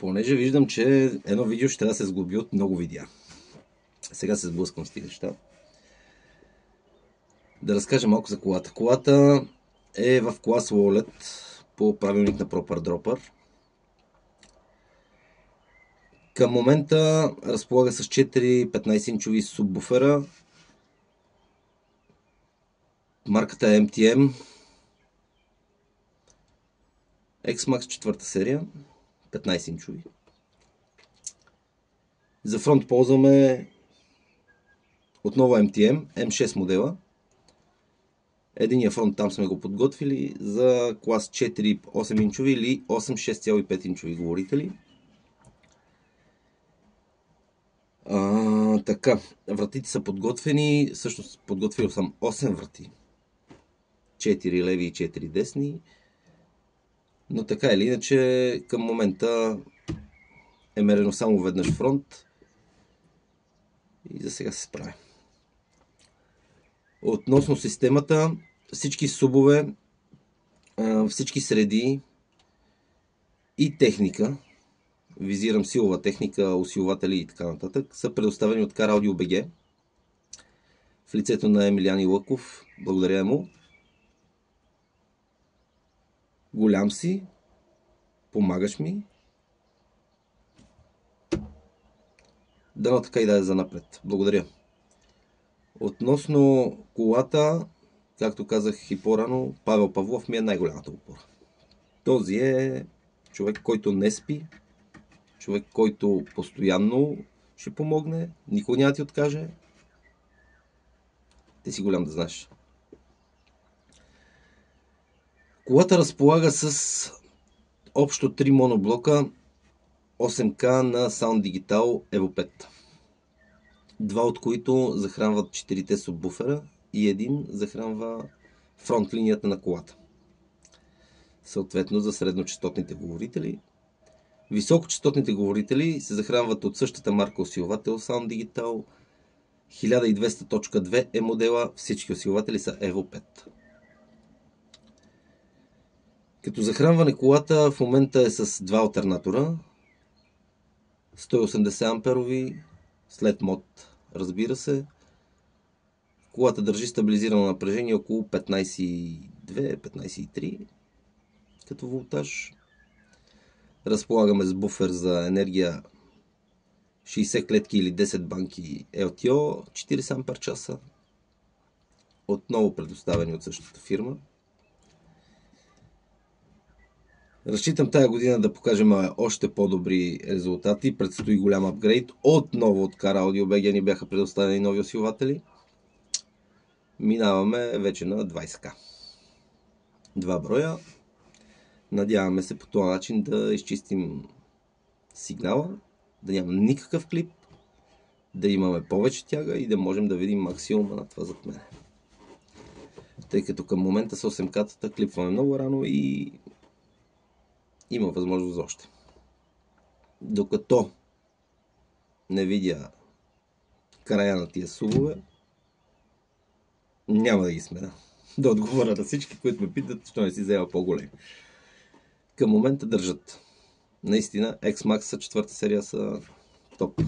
Понеже виждам, че едно видео ще трябва да се сглоби от много видеа. Сега се сблъсквам с тези неща. Да разкажа малко за колата. Колата е в клас Wallet по правилник на Proper Dropper. Към момента разполага с 4 15-инчови субвуфера. Марката е MTM. X-Max 4 серия. 15-инчови. За фронт ползваме отново MTM, M6 модела. Единия фронт там сме го подготвили за клас 4 8-инчови или 8 6,5-инчови говорители. Така, вратите са подготвени, всъщност подготвил съм 8 врати. 4 леви и 4 десни. Но така или иначе към момента е мерено само веднъж фронт. И за сега се справя. Относно системата, всички субове, всички среди и техника, визирам силова техника, усилватели и така нататък, са предоставени от Car Audio BG в лицето на Емилиян Лъков. Благодаря му. Голям си, помагаш ми. Дано така и да е за напред. Благодаря. Относно колата, както казах и по-рано, Павел Павлов ми е най-голямата опора. Този е човек, който не спи, човек, който постоянно ще помогне, никой няма ти откаже. Ти си голям да знаеш. Колата разполага с общо 3 моноблока 8K на Sound Digital Evo 5. Два от които захранват 4-те субвуфера и един захранва фронт линията на колата. Съответно за средночастотните говорители. Високочастотните говорители се захранват от същата марка усилвател Sound Digital 1200.2 е модела. Всички усилватели са Evo 5. Като захранване колата в момента е с два алтернатора. 180 амперови след мод, разбира се. Колата държи стабилизирано напрежение около 15,2-15,3 като волтаж. Разполагаме с буфер за енергия 60 клетки или 10 банки LTO, 40 ампер часа. Отново предоставени от същата фирма. Разчитам тая година да покажем още по-добри резултати. Предстои голям апгрейд. Отново от Car Audio BG ни бяха предоставени нови усилватели. Минаваме вече на 20К. Два броя. Надяваме се по този начин да изчистим сигнала, да няма никакъв клип, да имаме повече тяга и да можем да видим максимума на това зад мен. Тъй като към момента с 8К-тата клипваме много рано и има възможност за още. Докато не видя края на тия субове, няма да ги смена. Да отговоря на всички, които ме питат, що не си взема по-големи. Към момента държат. Наистина, X-Max 4 серия са топ.